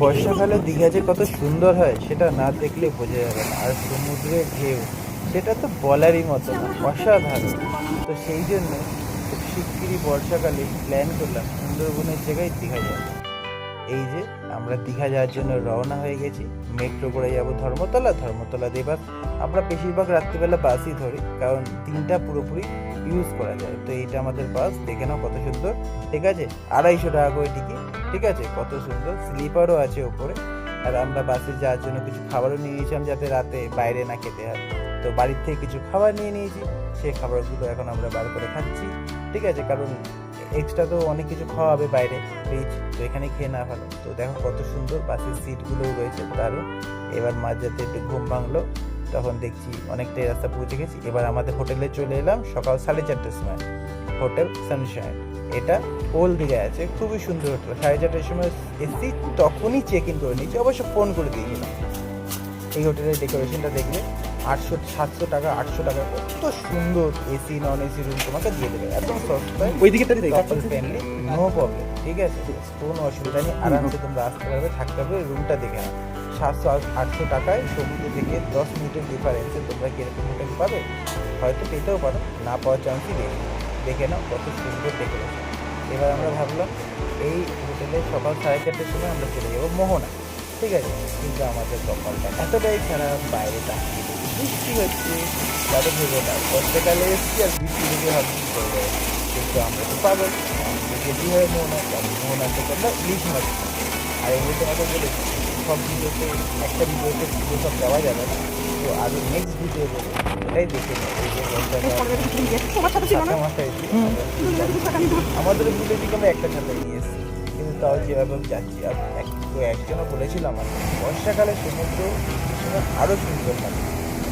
বর্ষাকালে দীঘা যে কত সুন্দর হয় সেটা না দেখলে বোঝা যাবে না। আর সমুদ্রের ঢেউ সেটা তো বলারই মতো না, অসাধারণ। তো সেই জন্য খুব শিগগিরই বর্ষাকালে প্ল্যান করলাম সুন্দরবনের জায়গায় দীঘা যাবো। এই যে আমরা দীঘা যাওয়ার জন্য রওনা হয়ে গেছি। মেট্রো করে যাবো ধর্মতলা, ধর্মতলা দিয়ে বাস। আমরা বেশিরভাগ রাত্রিবেলা বাসই ধরি, কারণ দিনটা পুরোপুরি ইউজ করা যায়। তো এইটা আমাদের বাস, দেখে নাও কত সুন্দর। ঠিক আছে, 250 টাকা করে টিকিট। ঠিক আছে, কত সুন্দর, স্লিপারও আছে ওপরে। আর আমরা বাসে যাওয়ার জন্য কিছু খাবারও নিয়ে নিয়েছিলাম, যাতে রাতে বাইরে না খেতে হয়। তো বাড়ির থেকে কিছু খাবার নিয়ে নিয়েছি, সেই খাবারগুলো এখন আমরা বার করে খাচ্ছি। ঠিক আছে, কারণ এক্সট্রা তো অনেক কিছু খাওয়া হবে বাইরে, রিচ, তো এখানে খেয়ে না ভালো। তো দেখো কত সুন্দর বাসের সিটগুলোও রয়েছে দারুণ। এবার মাঝরাতে একটু ঘুম ভাঙলো, তখন দেখছি অনেকটাই রাস্তা পৌঁছে গেছি। এবার আমাদের হোটেলে চলে এলাম সকাল 4:30টার সময়। হোটেল সানশাইন, এটা ওল্ড দীঘায় আছে, খুবই সুন্দর হোটেল। 4:30টার সময় এসি, তখনই চেক ইন করে নিয়েছি, অবশ্য ফোন করে দিয়েছিলাম। এই হোটেলের ডেকোরেশনটা দেখলে 700 টাকা 800 টাকা, কত সুন্দর এসি নন এসি রুম তোমাকে দিয়ে দেবে একদম সস্তায়। ওই দিকেরটাতে দেখ, কাপল ফ্রেন্ডলি, নো প্রবলেম। ঠিক আছে, কোনো অসুবিধা নেই, আরামসে তোমরা আসতে পারবে, থাকতে পারবে। রুমটা দেখে নাও, 700-800 টাকায় সমুদ্র থেকে 10 মিনিটের ডিফারেন্সে তোমরা কিরকম হোটেল পাবে, হয়তো পেতেও পারো, না পাওয়ার চান্সই নেই। দেখে নাও কত সুন্দর ডেকোরেশন। এবার আমরা ভাবলাম এই হোটেলে সকাল 4:30টার সময় আমরা চলে যাবো মোহনা। ঠিক আছে, কিন্তু আমাদের কপালটা এতটাই খারাপ, বাইরে তাকিয়ে দেখি বৃষ্টি হচ্ছে। তাহলে ভেবে না বর্ষাকালে এসেছি আর বৃষ্টি থেকে ভাবছি করবো, কিন্তু আমরা তো পাগল। আমাদের যেতে হয় মোহনা, মোহনা থেকে আমরা ইলিশ মাছ খাই। আর এমনি তোমাকে বলেছি সব ভিডিওতে, একটা ভিডিওতে পুরো সব দেওয়া যাবে না, তো আরও নেক্সট ভিডিও দেবো, এটাই দেখে নেবো। এই যে মাথায় আমাদের ভিডিও থেকে আমরা একটা ছাতা নিয়ে এসেছি, কিন্তু তাও যেভাবে যাচ্ছি। আর একজনও বলেছিল আমার, বর্ষাকালে সমুদ্র সময় আরও সুন্দর লাগে,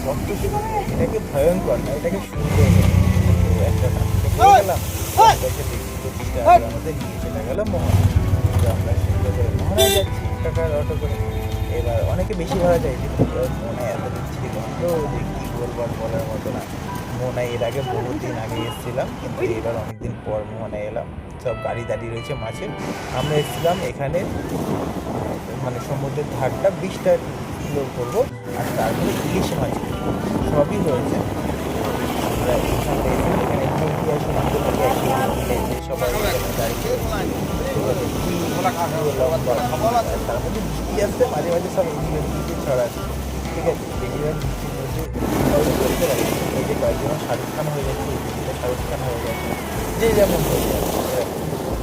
কত সুন্দর, এটাকে ভয়ঙ্কর না, এটাকে সুন্দর। তো একটা গেলাম, আমাদের নিয়ে চলে গেল মোহনা। তো আমরা সুন্দর করে মোহনায় যাচ্ছি টাকার অটো করে। এবার অনেকে বেশি ভাড়া চাইছে, মোহনায় এত বিচ্ছিরি গন্ধ যে কী বলবো, আর বলার মতো না। মোহনায় এর আগে বহুদিন আগে এসেছিলাম, কিন্তু এবার অনেকদিন পর মোহনায় এলাম। সব গাড়ি দাঁড়িয়ে রয়েছে মাছের। আমরা এসেছিলাম এখানে, মানে সমুদ্রের ধারটা 20টা কিলো করবো, আর তারপরে ইলিশ মাছ সবই রয়েছে। আমরা এখানে মুরগি আর সমুদ্র থেকে একই সবাই দাঁড়িয়ে, তার মধ্যে বৃষ্টি আসছে মাঝে মাঝে, সব এদিকে বৃষ্টি ছড়াচ্ছে। ঠিক আছে, বেশিরভাগ বৃষ্টির মধ্যে বলতে পারি এই যে কয়েকজন শাহরুখ খান হয়ে যাচ্ছে, এই শাহরুখ খান হয়ে যাচ্ছে, যে যেমন হয়ে যাচ্ছে।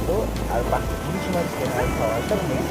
তো আর বাকি ইলিশ মাছ কেনার খাওয়া সব নেই।